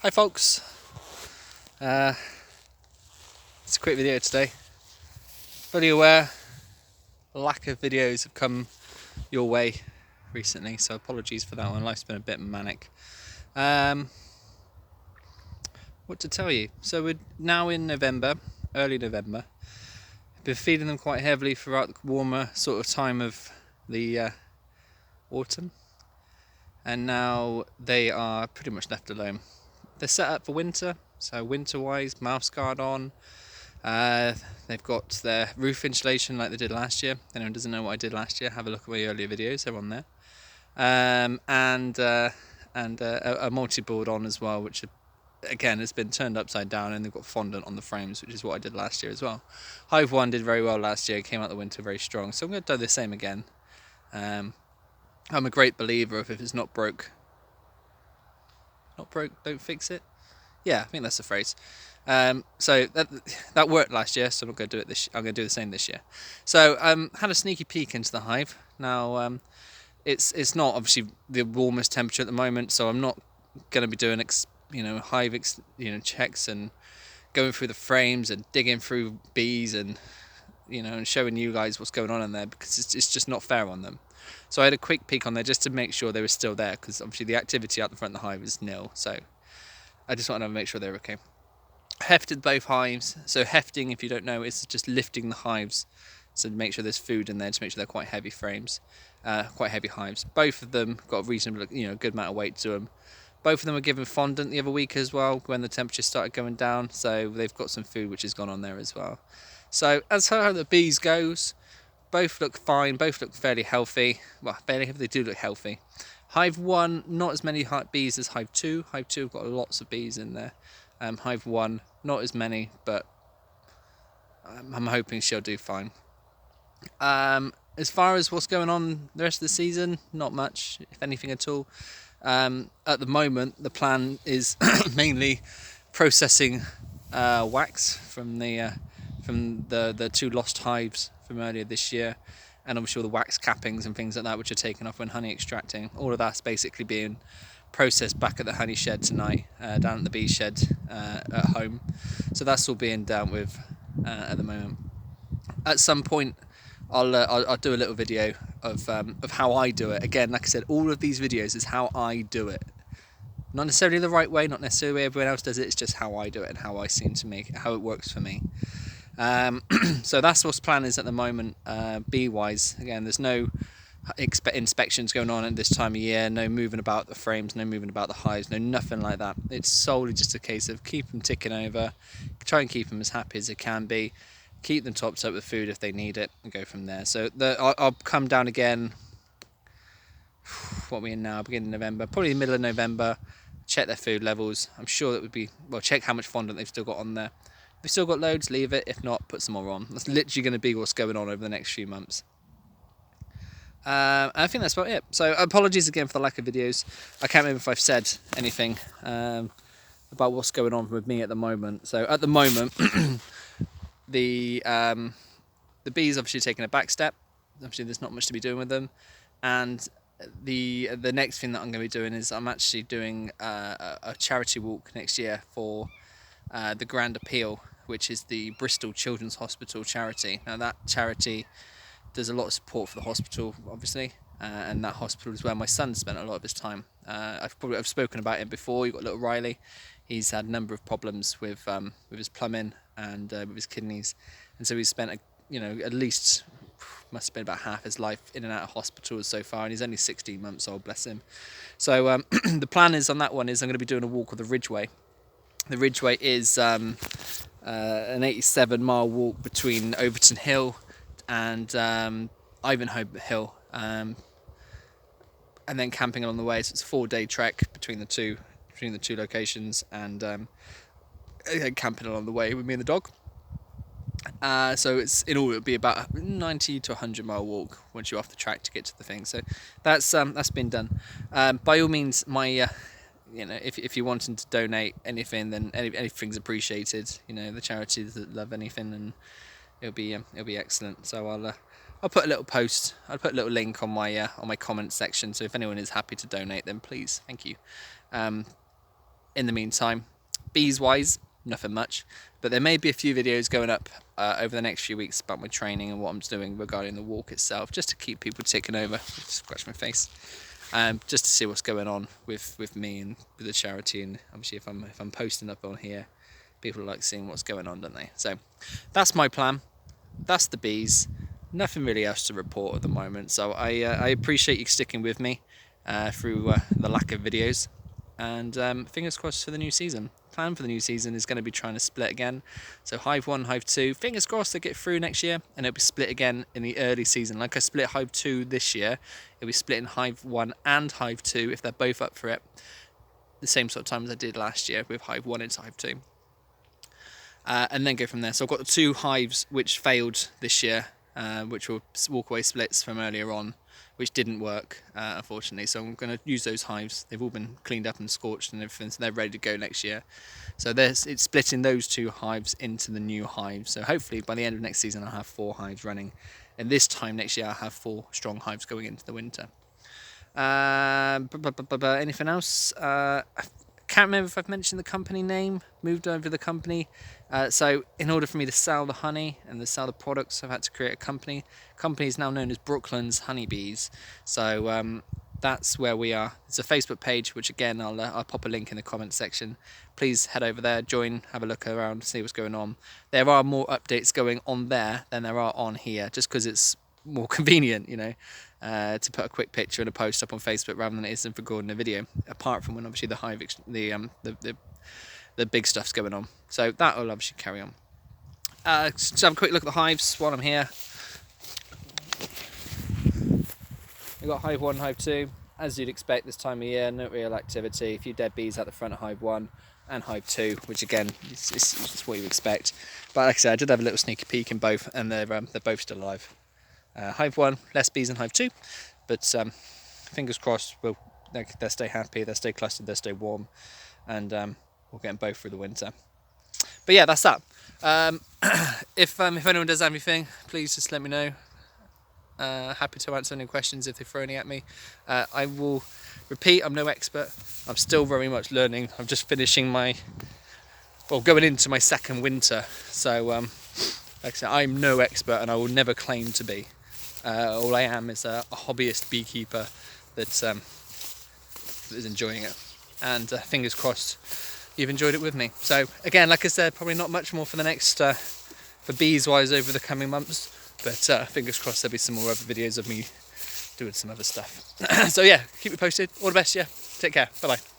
Hi folks, it's a quick video today. Fully aware a lack of videos have come your way recently, so apologies for that one. Life's been a bit manic. What to tell you? So we're now in November, early November. Been feeding them quite heavily throughout the warmer sort of time of the autumn, and now they are pretty much left alone. They're set up for winter, so winter-wise, mouse guard on. They've got their roof insulation like they did last year. If anyone doesn't know what I did last year, have a look at my earlier videos, they're on there. And a multi-board on as well, which again has been turned upside down, and they've got fondant on the frames, which is what I did last year as well. Hive 1 did very well last year, came out the winter very strong, so I'm going to do the same again. I'm a great believer of if it's not broke, don't fix it. Yeah, I think that's the phrase. So that worked last year, so I'm not going to do it this. I'm going to do the same this year. So had a sneaky peek into the hive. Now it's not obviously the warmest temperature at the moment, so I'm not going to be doing hive checks and going through the frames and digging through bees and and showing you guys what's going on in there, because it's just not fair on them. So I had a quick peek on there just to make sure they were still there, because obviously the activity out the front of the hive is nil. So I just wanted to make sure they're okay. Hefted both hives. So hefting, if you don't know, is just lifting the hives, so to make sure there's food in there, to make sure they're quite heavy frames, quite heavy hives. Both of them got a reasonable, good amount of weight to them. Both of them were given fondant the other week as well when the temperature started going down, so they've got some food which has gone on there as well. So as far as the bees goes, both look fine, both look fairly healthy. Well, fairly healthy, they do look healthy. Hive 1, not as many bees as Hive 2. Hive 2 have got lots of bees in there. Hive 1, not as many, but I'm hoping she'll do fine. As far as what's going on the rest of the season, not much, if anything at all. At the moment, the plan is mainly processing wax from the two lost hives from earlier this year, and obviously all the wax cappings and things like that which are taken off when honey extracting. All of that's basically being processed back at the honey shed tonight, down at the bee shed at home. So that's all being dealt with at the moment. At some point I'll do a little video of how I do it. Again, like I said, all of these videos is how I do it. Not necessarily the right way, not necessarily the way everyone else does it, it's just how I do it and how I seem to make it, how it works for me. So that's what's plan is at the moment, bee wise. Again, there's no inspections going on at this time of year, no moving about the frames, no moving about the hives, no nothing like that. It's solely just a case of keep them ticking over, try and keep them as happy as it can be, keep them topped up with food if they need it, and go from there. So I'll come down again, what are we in now, beginning of November, probably the middle of November, check their food levels. I'm sure that would be, well, check how much fondant they've still got on there. If they've still got loads, leave it. If not, put some more on. That's literally going to be what's going on over the next few months. I think that's about it. So apologies again for the lack of videos. I can't remember if I've said anything about what's going on with me at the moment. So at the moment, the bees obviously taking a back step. Obviously there's not much to be doing with them, and the next thing that I'm going to be doing is I'm actually doing a charity walk next year for the Grand Appeal, which is the Bristol Children's Hospital charity. Now that charity does a lot of support for the hospital, obviously, and that hospital is where my son spent a lot of his time. I've spoken about him before. You've got little Riley. He's had a number of problems with his plumbing and with his kidneys, and so he's spent at least, must have been about half his life in and out of hospitals so far, and he's only 16 months old, bless him. So the plan is on that one is I'm going to be doing a walk of the Ridgeway. The Ridgeway is an 87-mile walk between Overton Hill and Ivanhoe Hill, and then camping along the way. So it's a 4-day trek between the two locations, and camping along the way with me and the dog. So in all it'll be about a 90 to 100-mile walk once you're off the track to get to the thing. So that's been done. By all means, my if you're wanting to donate anything, then anything's appreciated. The charities that love anything, and it'll be excellent. So I'll put a little post. I'll put a little link on my comment section. So if anyone is happy to donate, then please, thank you. in the meantime, bees wise, nothing much, but there may be a few videos going up over the next few weeks about my training and what I'm doing regarding the walk itself, just to keep people ticking over. Scratch my face. Just to see what's going on with me and with the charity, and obviously if I'm posting up on here, people like seeing what's going on, don't they? So that's my plan. That's the bees. Nothing really else to report at the moment. So I appreciate you sticking with me through the lack of videos, and fingers crossed for the new season. Plan for the new season is going to be trying to split again. So Hive 1, Hive 2, fingers crossed they get through next year, and it'll be split again in the early season. Like I split Hive 2 this year, it'll be split in Hive 1 and Hive 2 if they're both up for it. The same sort of time as I did last year with Hive 1 into Hive 2. And then go from there. So I've got the 2 hives which failed this year, which were walkaway splits from earlier on, which didn't work, unfortunately. So I'm going to use those hives. They've all been cleaned up and scorched and everything, so they're ready to go next year. So it's splitting those 2 hives into the new hive. So hopefully by the end of next season I'll have 4 hives running, and this time next year I'll have 4 strong hives going into the winter. Anything else? Can't remember if I've mentioned the company name. Moved over the company. So in order for me to sell the honey and to sell the products, I've had to create a company. Company is now known as Brooklands Honeybees. So that's where we are. It's a Facebook page, which again I'll pop a link in the comment section. Please head over there, join, have a look around, see what's going on. There are more updates going on there than there are on here, just because it's more convenient, you know, to put a quick picture and a post up on Facebook rather than it is in recording a video. Apart from when obviously the hive, the big stuff's going on, so that will obviously carry on. Just have a quick look at the hives while I'm here. We've got Hive 1, Hive 2, as you'd expect this time of year. No real activity. A few dead bees at the front of Hive 1 and Hive 2, which again is what you expect. But like I said, I did have a little sneaky peek in both, and they're both still alive. Hive 1, less bees than Hive 2, but fingers crossed they'll stay happy, they'll stay clustered, they'll stay warm, and we'll get them both through the winter. But yeah, that's that. If anyone does have anything, please just let me know. Happy to answer any questions if they throw any at me. I will repeat, I'm no expert. I'm still very much learning. I'm just finishing going into my second winter. So like I said, I'm no expert and I will never claim to be. All I am is a hobbyist beekeeper that is enjoying it, and fingers crossed you've enjoyed it with me. So again, like I said, probably not much more for the next for bees wise over the coming months, but fingers crossed there'll be some more other videos of me doing some other stuff. So yeah, keep me posted. All the best. Yeah, take care. Bye bye.